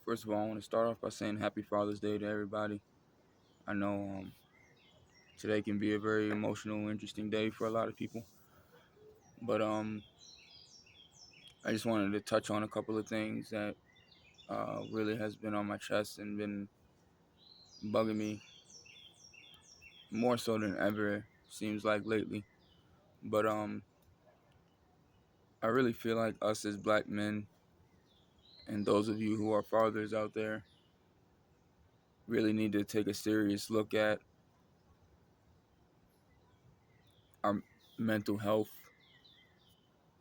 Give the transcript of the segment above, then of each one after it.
First of all, I want to start off by saying Happy Father's Day to everybody. I know today can be a very emotional, interesting day for a lot of people, but I just wanted to touch on a couple of things that really has been on my chest and been bugging me more so than ever. Seems like lately, but I really feel like us as black men and those of you who are fathers out there really need to take a serious look at our mental health,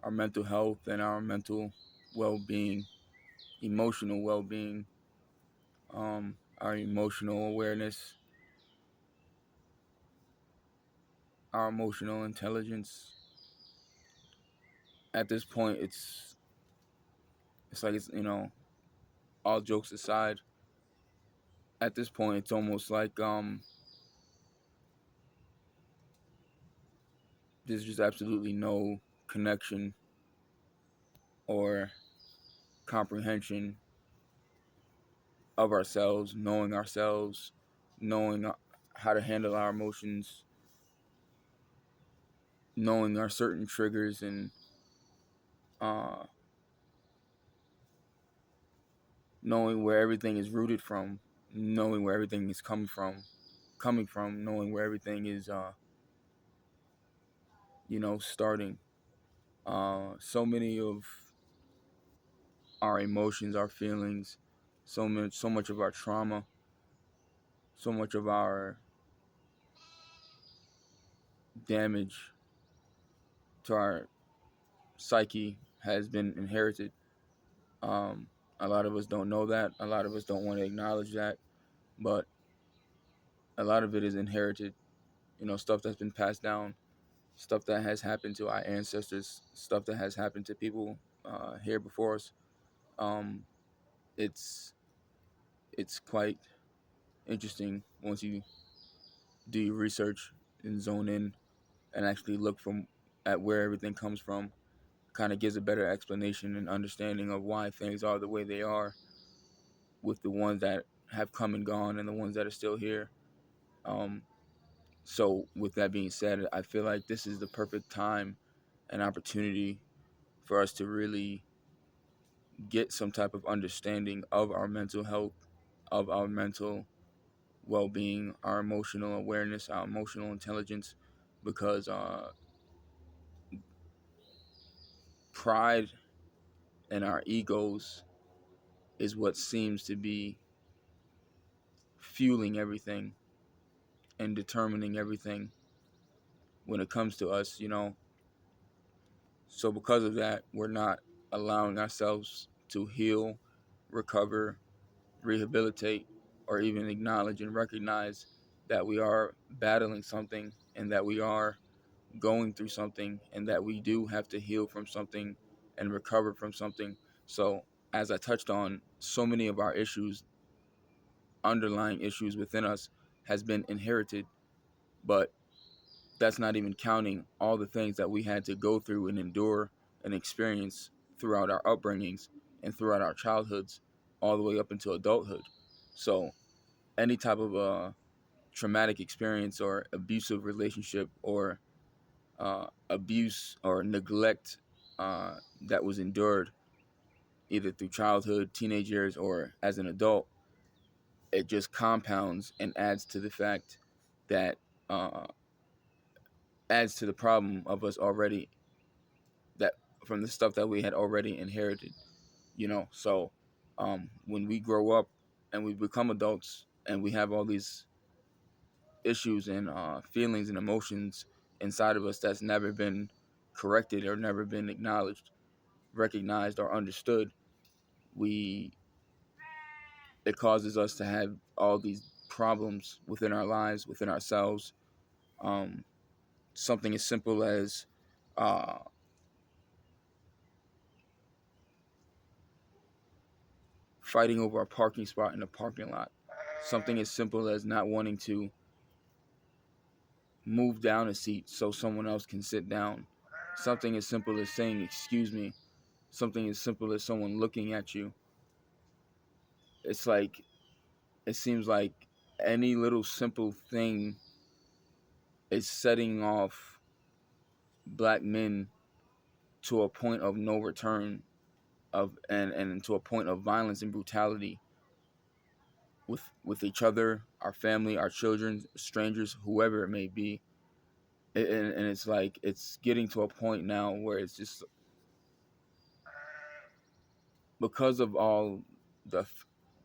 and our mental well-being, emotional well-being, our emotional awareness, our emotional intelligence. At this point, it's like all jokes aside. At this point, it's almost like there's just absolutely no connection or comprehension of ourselves, knowing how to handle our emotions, knowing our certain triggers, and uh, knowing where everything is rooted from, knowing where everything is coming from, knowing where everything is, starting. So many of our emotions, our feelings, so much of our trauma, so much of our damage to our psyche has been inherited. Um, a lot of us don't know that. A lot of us don't want to acknowledge that, but a lot of it is inherited. Stuff that's been passed down, stuff that has happened to our ancestors, stuff that has happened to people here before us. Um, it's it's quite interesting once you do your research and zone in and actually look from at where everything comes from. Kind of gives a better explanation and understanding of why things are the way they are, with the ones that have come and gone and the ones that are still here. Um, so with that being said, I feel like this is the perfect time and opportunity for us to really get some type of understanding of our mental health, of our mental well-being, our emotional awareness, our emotional intelligence, because pride and our egos is what seems to be fueling everything and determining everything when it comes to us. So because of that, we're not allowing ourselves to heal, recover, rehabilitate, or even acknowledge and recognize that we are battling something and that we are going through something and that we do have to heal from something and recover from something. So, as I touched on, so many of our issues, underlying issues within us, has been inherited, but that's not even counting all the things that we had to go through and endure and experience throughout our upbringings and throughout our childhoods, all the way up into adulthood. So, any type of traumatic experience or abusive relationship or abuse or neglect that was endured either through childhood, teenage years, or as an adult, it just compounds and adds to the fact that uh, adds to the problem of us already, that from the stuff that we had already inherited. So when we grow up and we become adults and we have all these issues and feelings and emotions inside of us that's never been corrected or never been acknowledged, recognized, or understood, we it causes us to have all these problems within our lives, within ourselves. Um, Something as simple as uh, fighting over a parking spot in a parking lot. Something as simple as not wanting to move down a seat so someone else can sit down. Something as simple as saying excuse me. Something as simple as someone looking at you it's like it seems like any little simple thing is setting off black men to a point of no return of and to a point of violence and brutality with each other, our family, our children, strangers, whoever it may be. And it's like it's getting to a point now where it's just because of all the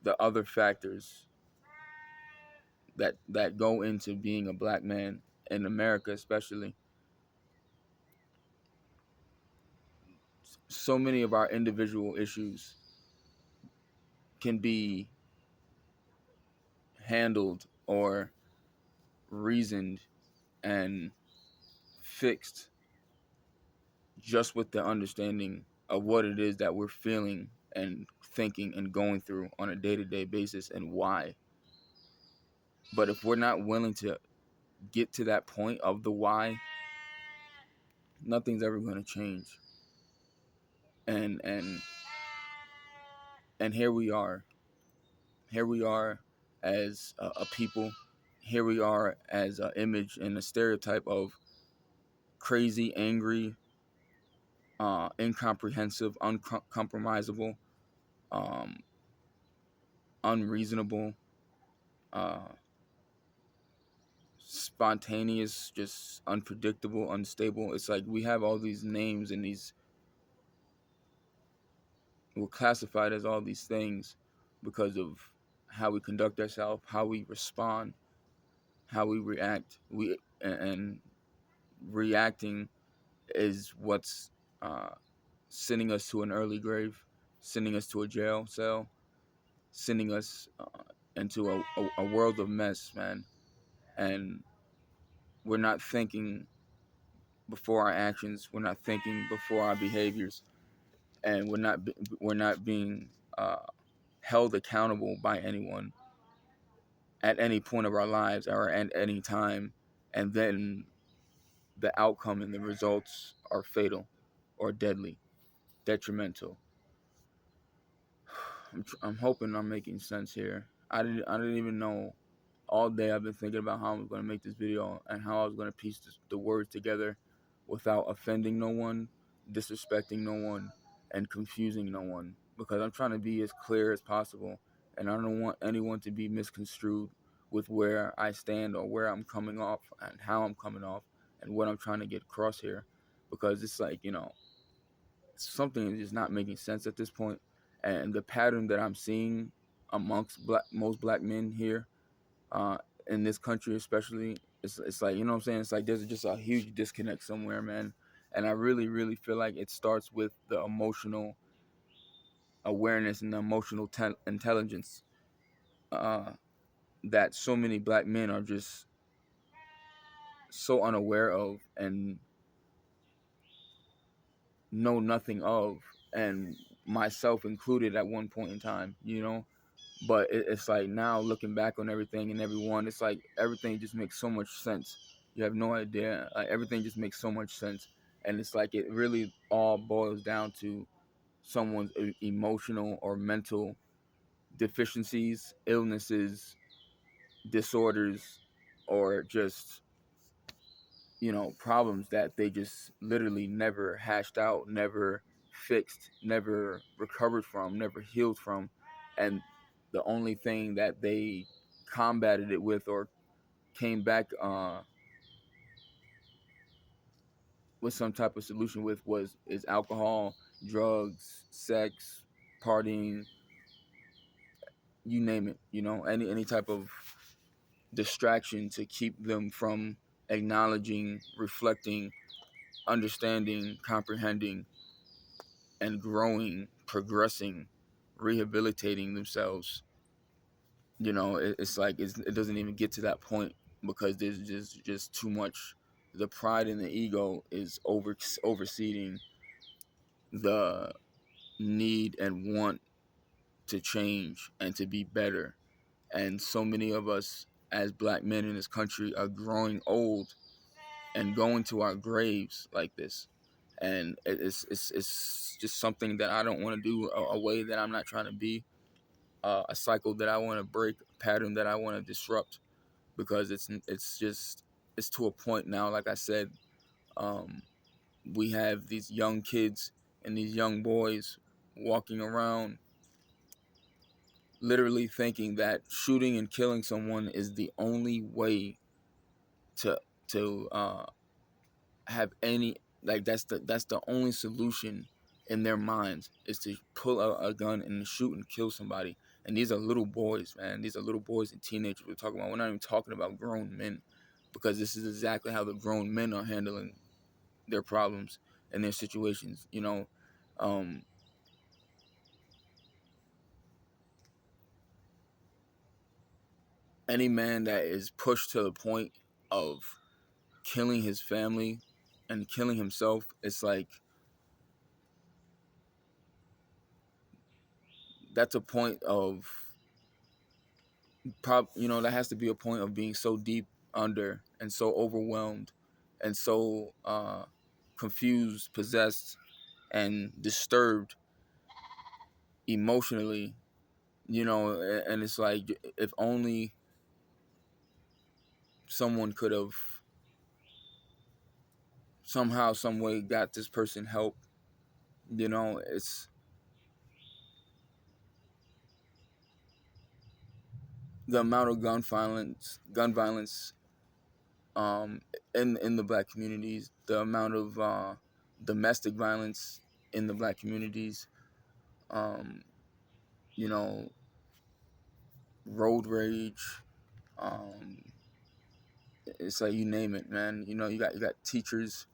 the other factors that go into being a black man in America, especially. So many of our individual issues can be handled or reasoned and fixed just with the understanding of what it is that we're feeling and thinking and going through on a day-to-day basis and why. But if we're not willing to get to that point of the why, nothing's ever going to change. And and here we are. Here we are as a people. Here we are as an image and a stereotype of crazy, angry, incomprehensive, uncompromisable, um, unreasonable, uh, spontaneous, just unpredictable, unstable. It's like we have all these names and these we're classified as all these things because of how we conduct ourselves, how we respond, how we react. And reacting is what's uh, sending us to an early grave, sending us to a jail cell, sending us into a world of mess, man. And we're not thinking before our actions. We're not thinking before our behaviors, and we're not being uh, held accountable by anyone at any point of our lives or at any time. And then the outcome and the results are fatal or deadly, detrimental. I'm hoping I'm making sense here. I didn't even know. All day I've been thinking about how I was going to make this video and how I was going to piece the words together without offending no one, disrespecting no one, and confusing no one. Because I'm trying to be as clear as possible, and I don't want anyone to be misconstrued with where I stand or where I'm coming off and how I'm coming off and what I'm trying to get across here. Because it's like, something is just not making sense at this point. And the pattern that I'm seeing amongst most black men here uh, in this country, especially, it's like, you know what I'm saying? It's like there's just a huge disconnect somewhere, man. And I really, really feel like it starts with the emotional awareness and the emotional intelligence uh, that so many black men are just so unaware of and know nothing of, and myself included at one point in time, But it's like now looking back on everything and everyone, it's like everything just makes so much sense. You have no idea. Like everything just makes so much sense, and it's like it really all boils down to someone's emotional or mental deficiencies, illnesses, disorders, or just problems that they just literally never hashed out, never fixed, never recovered from, never healed from, and the only thing that they combated it with or came back with some type of solution with is alcohol, drugs, sex, partying, you name it. Any type of distraction to keep them from acknowledging, reflecting, understanding, comprehending, and growing, progressing, rehabilitating themselves. It's like it doesn't even get to that point because there's just too much. The pride and the ego is overseeding the need and want to change and to be better. And so many of us as black men in this country are growing old and going to our graves like this. And it's just something that I don't want to do, a way that I'm not trying to be. a cycle that I want to break, a pattern that I want to disrupt, because it's to a point now. Like I said, um, we have these young kids and these young boys walking around literally thinking that shooting and killing someone is the only way to to have any, like, that's the only solution in their minds, is to pull out a gun and shoot and kill somebody. And these are little boys, man. These are little boys and teenagers we're talking about. We're not even talking about grown men, because this is exactly how the grown men are handling their problems and their situations. Um, any man that is pushed to the point of killing his family and killing himself, it's like that's a point of that has to be a point of being so deep under and so overwhelmed and so confused, possessed, and disturbed emotionally. And it's like, if only someone could have somehow, some way, got this person help. It's the amount of gun violence um, in the black communities, the amount of domestic violence in the black communities, um, you know, road rage. Um, it's like, you name it, man. You got teachers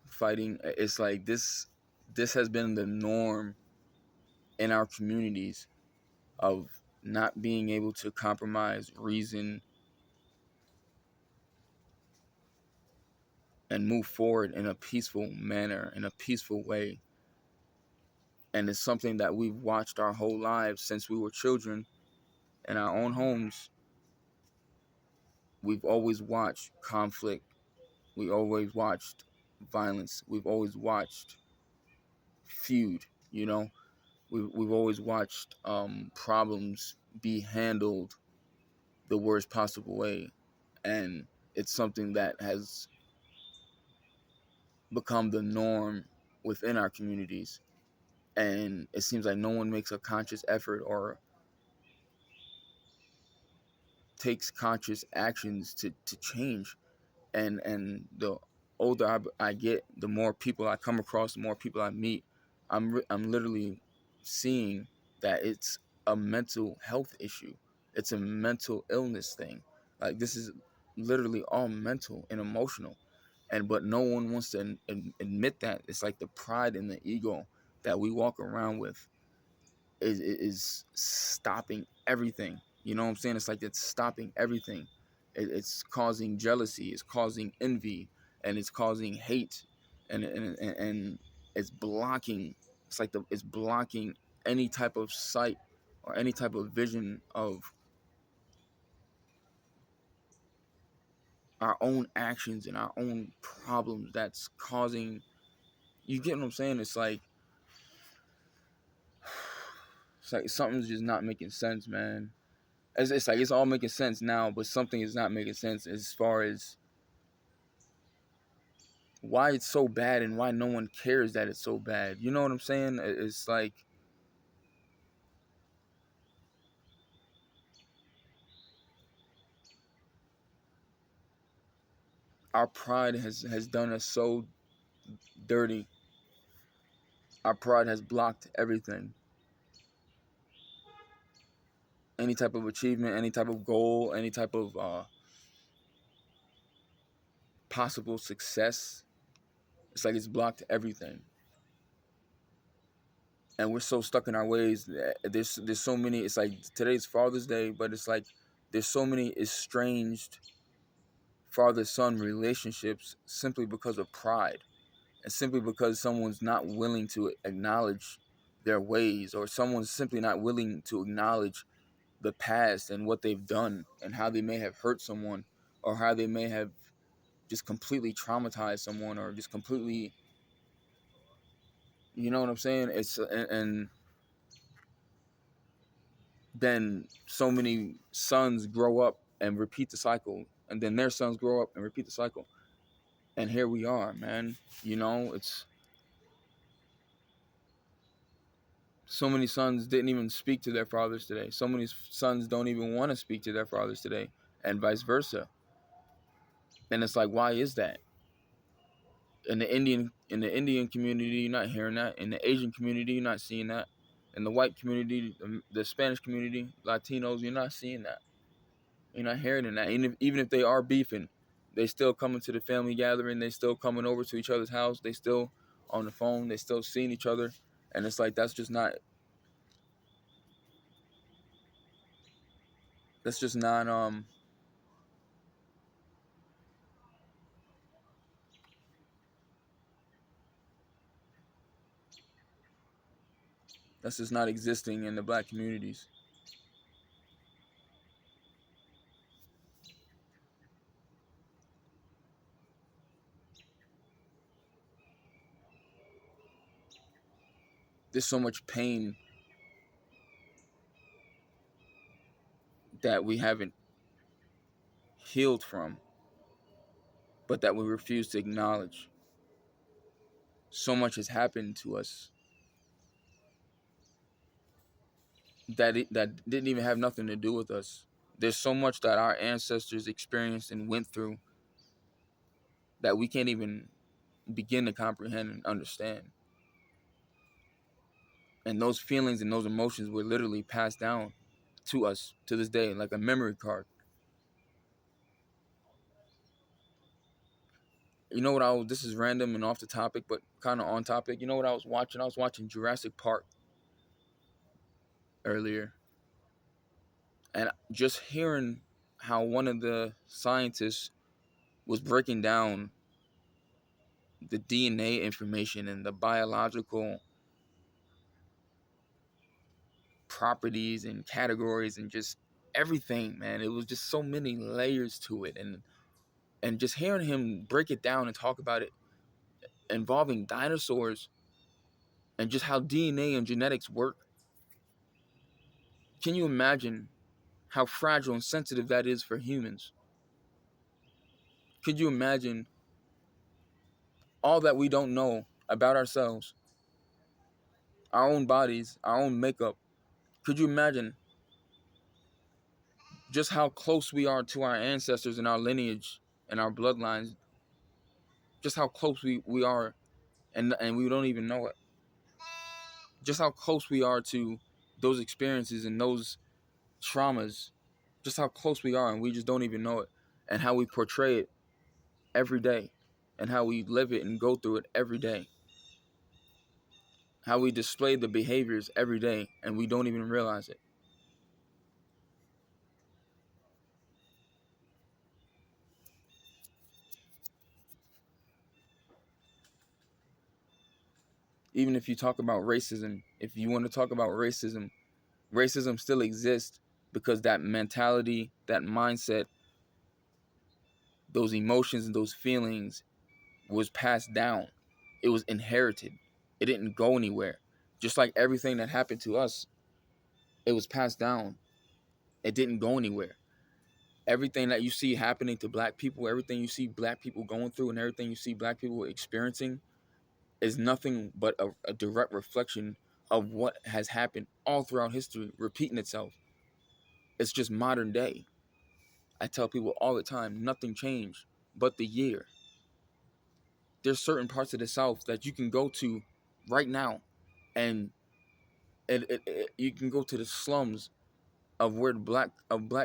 fighting. It's like this has been the norm in our communities, of not being able to compromise reason and move forward in a peaceful manner, in a peaceful way. And it's something that we've watched our whole lives since we were children in our own homes. We've always watched conflict. We always watched violence. We've always watched feud. You know, we've always watched problems be handled the worst possible way, and it's something that has become the norm within our communities. And it seems like no one makes a conscious effort or takes conscious actions to change. And the older I get, the more people I come across, the more people I meet, I'm literally seeing that it's a mental health issue. It's a mental illness thing. Like, this is literally all mental and emotional, and but no one wants to admit that. It's like the pride and the ego that we walk around with is stopping everything. You know what I'm saying? It's like it's stopping everything. It's causing jealousy, it's causing envy, and it's causing hate, and it's blocking. It's blocking any type of sight or any type of vision of our own actions and our own problems that's causing. You get what I'm saying? It's like something's just not making sense, man. It's like it's all making sense now, but something is not making sense as far as why it's so bad and why no one cares that it's so bad. You know what I'm saying? It's like our pride has done us so dirty. Our pride has blocked everything. Any type of achievement, any type of goal, any type of possible success. It's like it's blocked everything. And we're so stuck in our ways. There's so many. It's like today's Father's Day, but it's like there's so many estranged father-son relationships simply because of pride, and simply because someone's not willing to acknowledge their ways, or someone's simply not willing to acknowledge the past and what they've done and how they may have hurt someone, or how they may have just completely traumatized someone, or just completely, you know what I'm saying? And then so many sons grow up and repeat the cycle, and then their sons grow up and repeat the cycle. And here we are, man. It's so many sons didn't even speak to their fathers today. So many sons don't even want to speak to their fathers today, and vice versa. And it's like, why is that? In the Indian community, you're not hearing that. In the Asian community, you're not seeing that. In the white community, the Spanish community, Latinos, you're not seeing that. You're not hearing that. Even if they are beefing, they still coming to the family gathering. They still coming over to each other's house. They still on the phone. They still seeing each other. And it's like, that's just not. That's just not. That's just not existing in the black communities. There's so much pain that we haven't healed from, but that we refuse to acknowledge. So much has happened to us that didn't even have nothing to do with us. There's so much that our ancestors experienced and went through that we can't even begin to comprehend and understand. And those feelings and those emotions were literally passed down to us to this day, like a memory card. You know what this is random and off the topic, but kind of on topic. You know what I was watching? I was watching Jurassic Park earlier. And just hearing how one of the scientists was breaking down the DNA information and the biological properties and categories and just everything, man. It was just so many layers to it, and just hearing him break it down and talk about it involving dinosaurs and just how DNA and genetics work. Can you imagine how fragile and sensitive that is for humans? Could you imagine all that we don't know about ourselves, our own bodies, our own makeup? Could you imagine just how close we are to our ancestors and our lineage and our bloodlines? Just how close we are, and we don't even know it. Just how close we are to those experiences and those traumas. Just how close we are, and we just don't even know it. And how we portray it every day, and how we live it and go through it every day. How we display the behaviors every day, and we don't even realize it. Even if you talk about racism, if you want to talk about racism still exists because that mentality, that mindset, those emotions and those feelings was passed down. It was inherited. It didn't go anywhere. Just like everything that happened to us, it was passed down. It didn't go anywhere. Everything that you see happening to black people, everything you see black people going through, and everything you see black people experiencing is nothing but a direct reflection of what has happened all throughout history, repeating itself. It's just modern day. I tell people all the time, nothing changed but the year. There's certain parts of the South that you can go to right now, and you can go to the slums of where black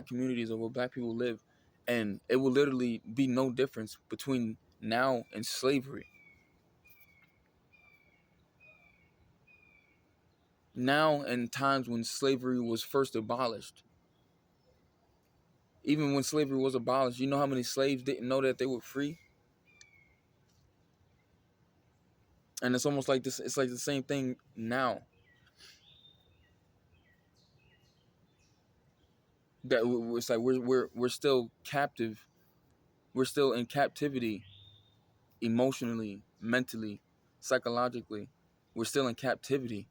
communities of where black people live, and it will literally be no difference between now and slavery. Now and times when slavery was first abolished. Even when slavery was abolished, you know how many slaves didn't know that they were free? And it's almost like this. It's like the same thing now. That it's like we're still captive. We're still in captivity, emotionally, mentally, psychologically. We're still in captivity,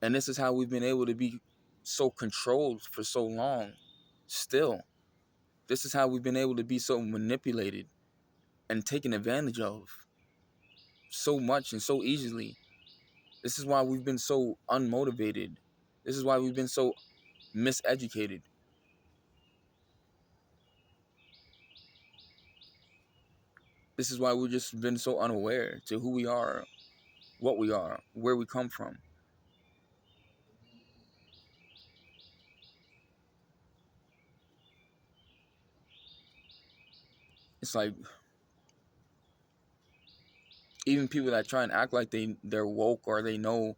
and this is how we've been able to be so controlled for so long. Still, this is how we've been able to be so manipulated and taken advantage of so much and so easily. This is why we've been so unmotivated. This is why we've been so miseducated. This is why we've just been so unaware to who we are, what we are, where we come from. It's like even people that try and act like they're woke or they know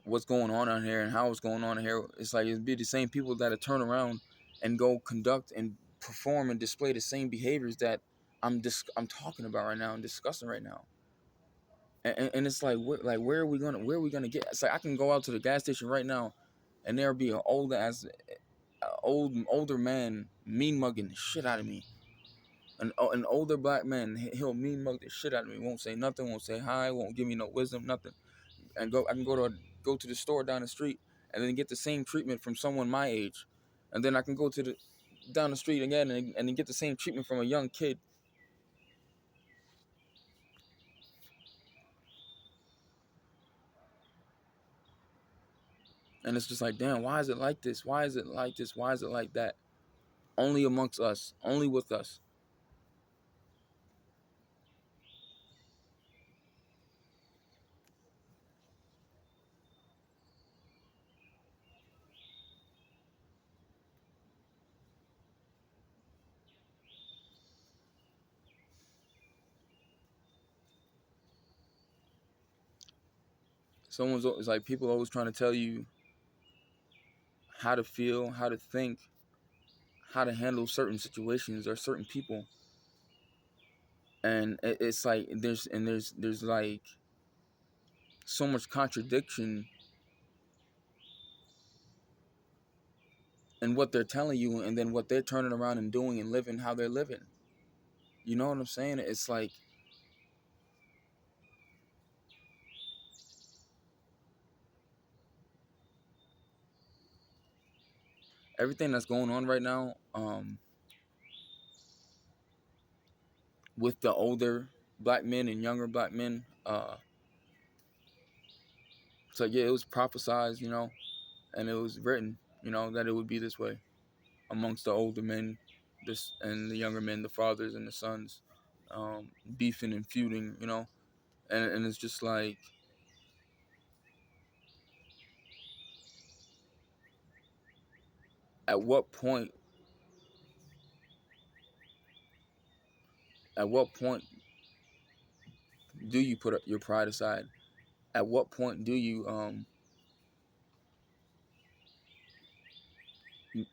what's going on here and how it's going on here. It's like it'd be the same people that turn around and go conduct and perform and display the same behaviors that I'm talking about right now and discussing right now. And it's like where are we gonna get? It's like I can go out to the gas station right now, and there'll be an older man mean mugging the shit out of me. An older black man, he'll mean mug the shit out of me. Won't say nothing. Won't say hi. Won't give me no wisdom. Nothing. And I can go to the store down the street and then get the same treatment from someone my age, and then I can go to the down the street again and then get the same treatment from a young kid. And it's just like, damn, why is it like this? Why is it like this? Why is it like that? Only amongst us, only with us. It's like people always trying to tell you how to feel, how to think, how to handle certain situations or certain people. And it's like there's like so much contradiction in what they're telling you and then what they're turning around and doing and living how they're living. You know what I'm saying? It's like everything that's going on right now, with the older black men and younger black men, so yeah, it was prophesized, and it was written, that it would be this way amongst the older men, this and the younger men, the fathers and the sons, beefing and feuding, and it's just like at what point at what point do you put your pride aside? At what point do you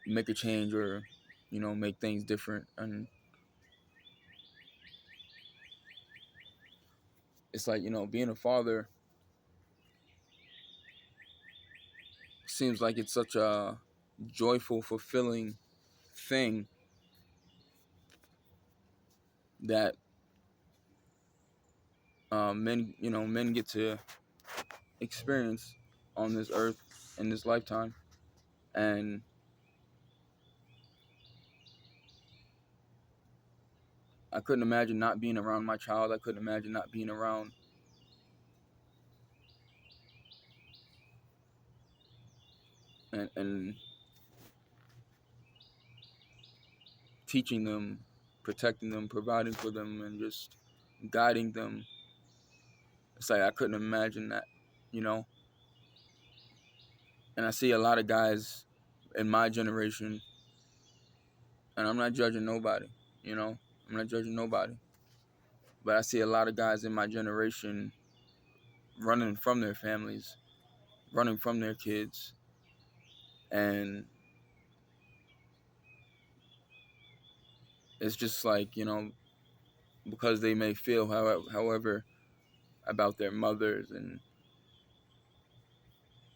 make a change or make things different? And it's like being a father seems like it's such a joyful, fulfilling thing that men get to experience on this earth in this lifetime. And I couldn't imagine not being around my child. I couldn't imagine not being around and teaching them, protecting them, providing for them, and just guiding them. It's like I couldn't imagine that, you know. And I see a lot of guys in my generation, and I'm not judging nobody, you know. I'm not judging nobody, but I see a lot of guys in my generation running from their families, running from their kids, and it's just like because they may feel however about their mothers and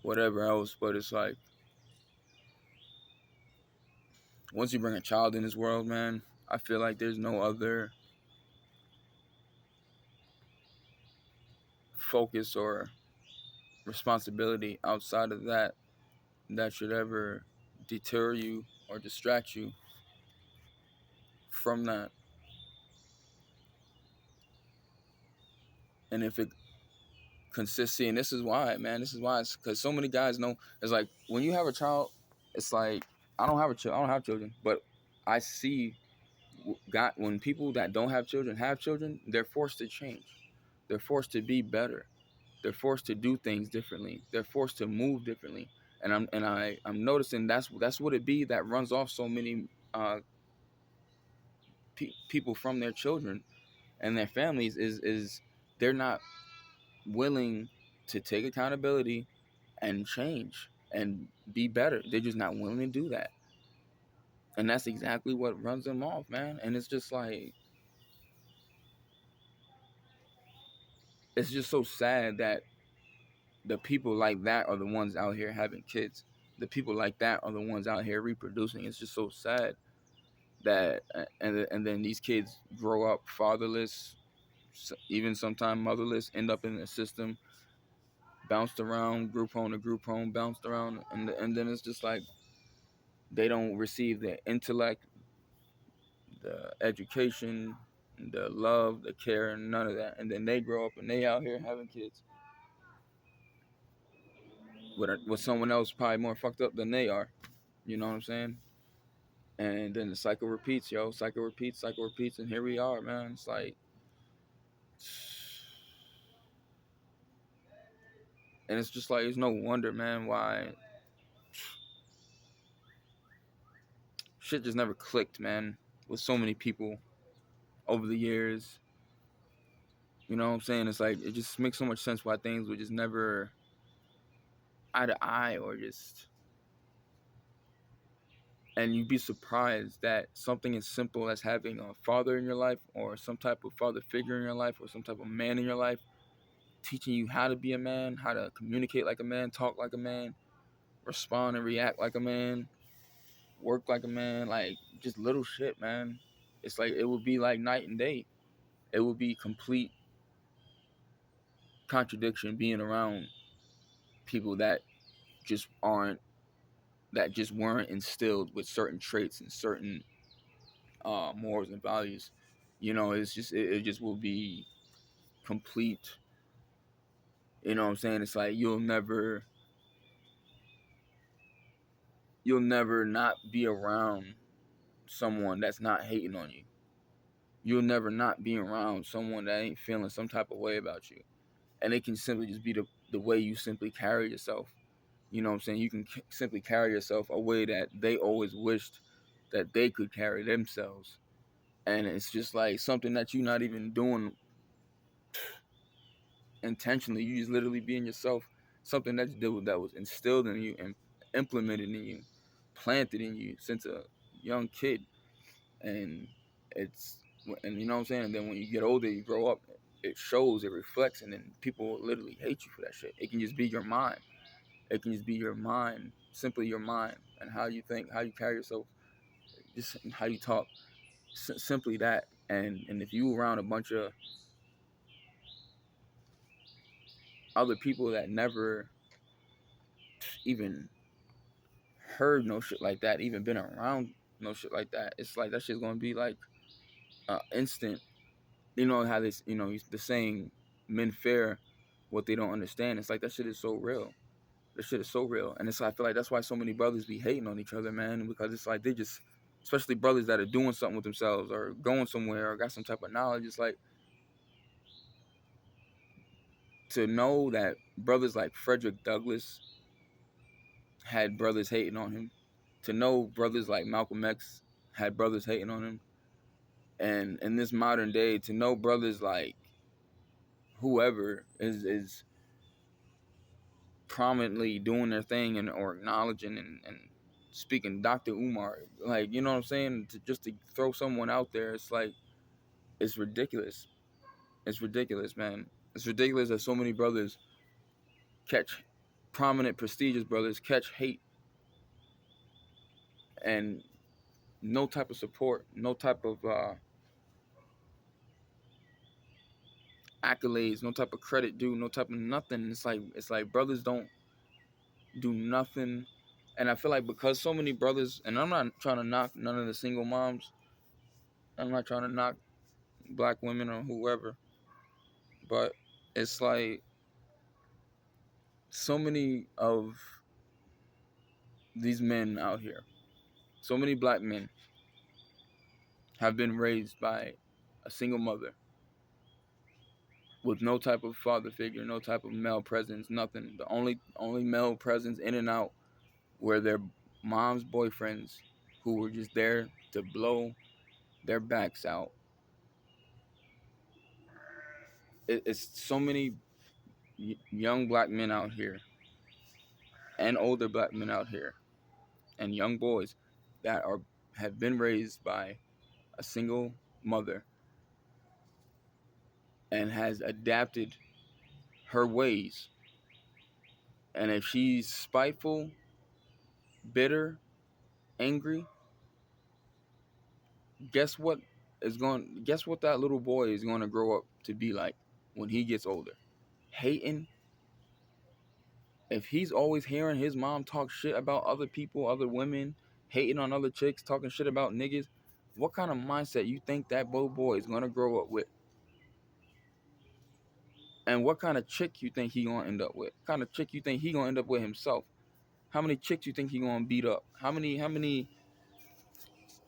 whatever else, but it's like once you bring a child in this world, man, I feel like there's no other focus or responsibility outside of that that should ever deter you or distract you from that. And if it consists, and this is why, man, this is why, it's because so many guys know. It's like when you have a child, it's like I don't have children, but I see got when people that don't have children, they're forced to change. They're forced to be better. They're forced to do things differently. They're forced to move differently. And I'm noticing that's what it be that runs off so many people from their children and their families is they're not willing to take accountability and change and be better. They're just not willing to do that. And that's exactly what runs them off, man. And it's just like it's just so sad that the people like that are the ones out here having kids. The people like that are the ones out here reproducing. It's just so sad that and then these kids grow up fatherless, even sometimes motherless, end up in the system, bounced around group home to group home, bounced around, and then it's just like they don't receive the intellect, the education, the love, the care, and none of that. And then they grow up and they out here having kids with someone else probably more fucked up than they are. You know what I'm saying? And then the cycle repeats, yo. Cycle repeats, and here we are, man. It's like, and it's just like it's no wonder, man, why shit just never clicked, man, with so many people over the years. You know what I'm saying? It's like it just makes so much sense why things would just never eye to eye or just, and you'd be surprised that something as simple as having a father in your life or some type of father figure in your life or some type of man in your life teaching you how to be a man, how to communicate like a man, talk like a man, respond and react like a man, work like a man, like just little shit, man. It's like it would be like night and day. It would be complete contradiction being around people just aren't that just weren't instilled with certain traits and certain morals and values. You know, it's just it just will be complete. You know what I'm saying? It's like you'll never not be around someone that's not hating on you. You'll never not be around someone that ain't feeling some type of way about you. And it can simply just be the way you simply carry yourself. You know what I'm saying? You can simply carry yourself a way that they always wished that they could carry themselves. And it's just like something that you're not even doing intentionally. You just literally being yourself. Something that was instilled in you and implemented in you, planted in you since a young kid. And it's and you know what I'm saying. And then when you get older, you grow up. It shows, it reflects, and then people literally hate you for that shit. It can just be your mind. It can just be your mind, simply your mind, and how you think, how you carry yourself, just how you talk. Simply that. And if you around a bunch of other people that never even heard no shit like that, even been around no shit like that, it's like that shit's gonna be like instant. You know how this, the saying, men fear what they don't understand. It's like that shit is so real. That shit is so real, and it's I feel like that's why so many brothers be hating on each other, man, because it's like they just, especially brothers that are doing something with themselves or going somewhere or got some type of knowledge. It's like to know that brothers like Frederick Douglass had brothers hating on him, to know brothers like Malcolm X had brothers hating on him, and in this modern day, to know brothers like whoever is prominently doing their thing and or acknowledging and speaking Dr. Umar, like you know what I'm saying, just to throw someone out there, it's like it's ridiculous. It's ridiculous, man. It's ridiculous that so many brothers catch prominent, prestigious brothers catch hate and no type of support, no type of accolades, no type of credit due, no type of nothing. It's like brothers don't do nothing And I feel like because so many brothers, and I'm not trying to knock none of the single moms, I'm not trying to knock black women or whoever, but it's like so many of these men out here, so many black men have been raised by a single mother with no type of father figure, no type of male presence, nothing. The only male presence in and out were their mom's boyfriends who were just there to blow their backs out. It's so many young black men out here and older black men out here and young boys that are have been raised by a single mother and has adapted her ways. And if she's spiteful, bitter, angry, guess what that little boy is going to grow up to be like when he gets older? Hating. If he's always hearing his mom talk shit about other people, other women, hating on other chicks, talking shit about niggas, what kind of mindset you think that little boy is going to grow up with? And what kind of chick you think he going to end up with? What kind of chick you think he going to end up with himself? How many chicks you think he going to beat up? How many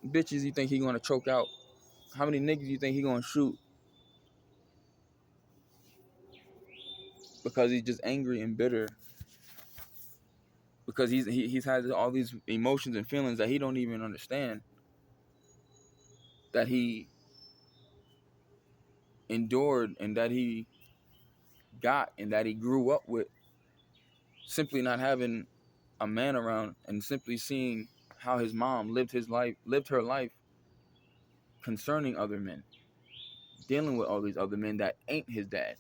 bitches you think he going to choke out? How many niggas you think he going to shoot? Because he's just angry and bitter. Because he's had all these emotions and feelings that he don't even understand. That he endured and that he got and that he grew up with, simply not having a man around and simply seeing how his mom lived her life concerning other men, dealing with all these other men that ain't his dad.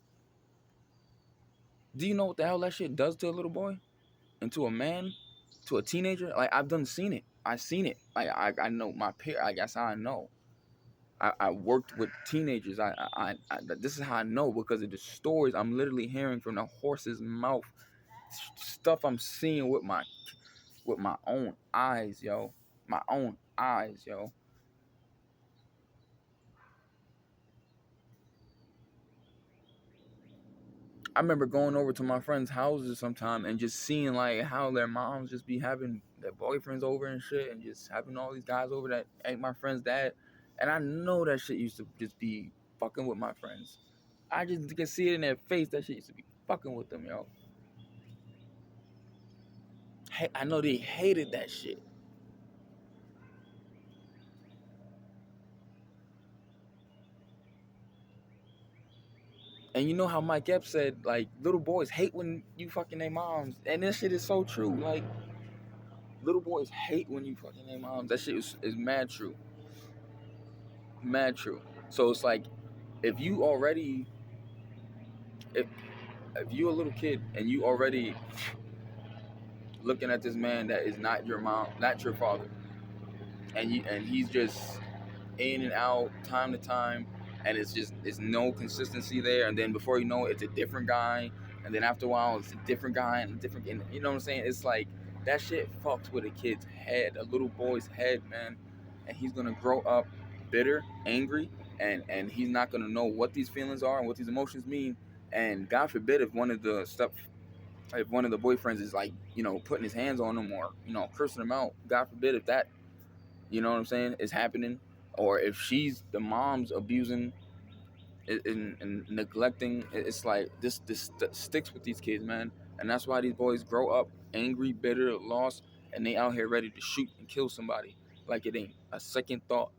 Do you know what the hell that shit does to a little boy and to a man, to a teenager? Like, I've done seen it. I've seen it. Like, I know my peer. I guess I know. I worked with teenagers. This is how I know, because of the stories I'm literally hearing from the horse's mouth, stuff I'm seeing with my own eyes, yo. My own eyes, yo. I remember going over to my friends' houses sometime and just seeing like how their moms just be having their boyfriends over and shit, and just having all these guys over that ain't my friend's dad. And I know that shit used to just be fucking with my friends. I just can see it in their face. That shit used to be fucking with them, yo. Hey, I know they hated that shit. And you know how Mike Epps said, like, little boys hate when you fucking their moms. And this shit is so true. Like, little boys hate when you fucking their moms. That shit is mad true. Mad true. So it's like, if you already, if, if you a little kid and you already looking at this man that is not your mom, not your father, and he's just in and out time to time, and it's no consistency there, and then before you know it, it's a different guy, and then after a while it's a different guy and a different, and you know what I'm saying? It's like that shit fucks with a kid's head, a little boy's head, man, and he's gonna grow up bitter, angry, and he's not gonna know what these feelings are and what these emotions mean. And God forbid if one of the boyfriends is like, putting his hands on him or cursing him out. God forbid if that, you know what I'm saying, is happening, or if she's the mom's abusing and neglecting. It's like this sticks with these kids, man, and that's why these boys grow up angry, bitter, lost, and they out here ready to shoot and kill somebody like it ain't a second thought.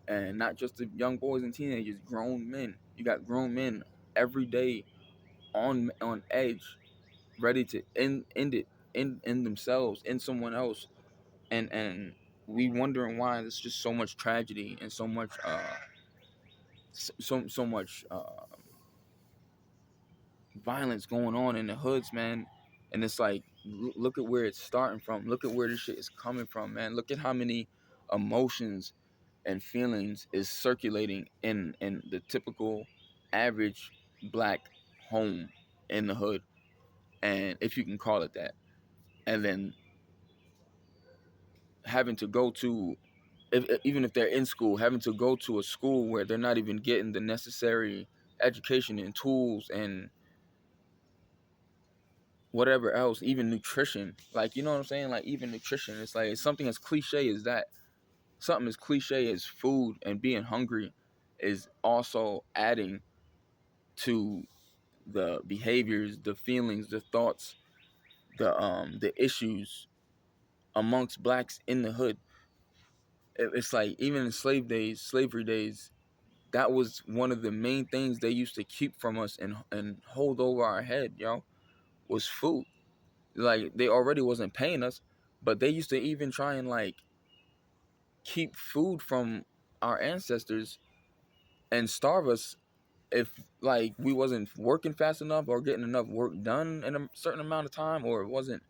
And not just the young boys and teenagers, grown men. You got grown men every day on edge, ready to end it in themselves, in someone else, and we wondering why there's just so much tragedy and so much so much violence going on in the hoods, man. And it's like, look at where it's starting from. Look at where this shit is coming from, man. Look at how many emotions and feelings is circulating in the typical average black home in the hood, and if you can call it that. And then having to go to, even if they're in school, having to go to a school where they're not even getting the necessary education and tools and whatever else, even nutrition. Like, you know what I'm saying? Like, even nutrition. It's like something as cliche as that. Something as cliche as food and being hungry is also adding to the behaviors, the feelings, the thoughts, the issues amongst blacks in the hood. It's like even in slavery days, that was one of the main things they used to keep from us and hold over our head, was food. Like, they already wasn't paying us, but they used to even try and like keep food from our ancestors and starve us if like we wasn't working fast enough or getting enough work done in a certain amount of time, or it wasn't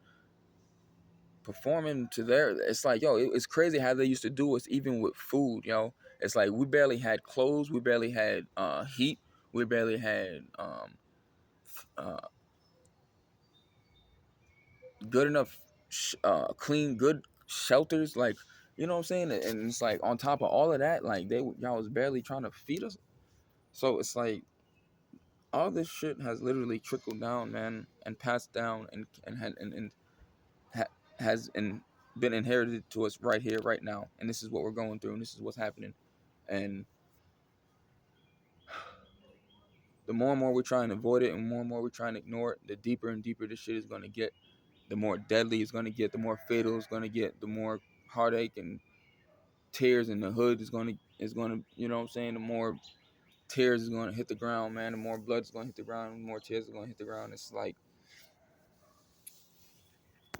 performing to their. It's like, it's crazy how they used to do us even with food. It's like we barely had clothes, we barely had heat, we barely had uh, good enough clean good shelters, like, you know what I'm saying. And it's like on top of all of that, like y'all was barely trying to feed us. So it's like all this shit has literally trickled down, man, and passed down and ha, has and been inherited to us right here, right now. And this is what we're going through, and this is what's happening. And the more and more we try and avoid it, and more we try and ignore it, the deeper and deeper this shit is going to get. The more deadly it's going to get, the more fatal it's going to get, the more heartache and tears in the hood is going to, you know what I'm saying, the more tears is going to hit the ground, man, the more blood is going to hit the ground, the more tears are going to hit the ground. It's like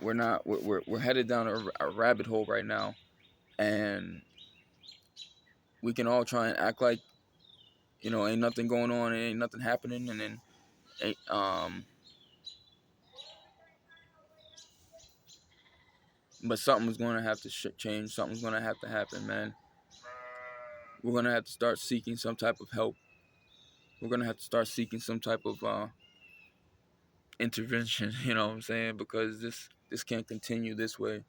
we're headed down a rabbit hole right now, and we can all try and act like, ain't nothing going on, ain't nothing happening, and then ain't, but something's going to have to change. Something's going to have to happen, man. We're going to have to start seeking some type of help. We're going to have to start seeking some type of intervention, you know what I'm saying? Because this can't continue this way.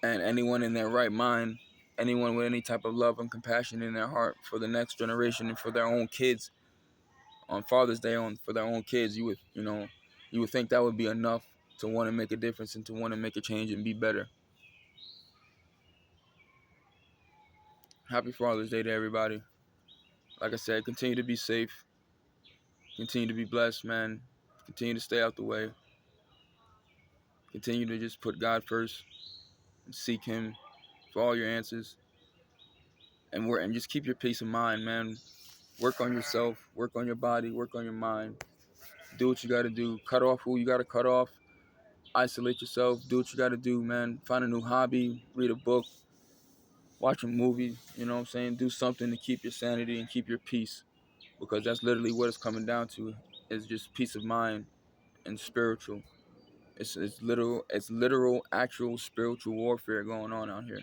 And anyone in their right mind, anyone with any type of love and compassion in their heart for the next generation and for their own kids, on Father's Day, for their own kids, you would think that would be enough to want to make a difference and to want to make a change and be better. Happy Father's Day to everybody. Like I said, continue to be safe, continue to be blessed, man. Continue to stay out the way. Continue to just put God first and seek Him for all your answers. And just keep your peace of mind, man. Work on yourself, work on your body, work on your mind. Do what you got to do. Cut off who you got to cut off. Isolate yourself. Do what you got to do, man. Find a new hobby. Read a book. Watch a movie. You know what I'm saying? Do something to keep your sanity and keep your peace. Because that's literally what it's coming down to. Is just peace of mind and spiritual. It's literal, actual spiritual warfare going on out here.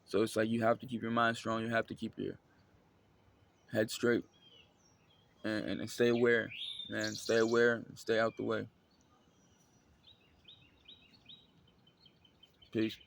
So it's like you have to keep your mind strong. You have to keep your head straight and stay aware, man. Stay aware and stay out the way. Peace.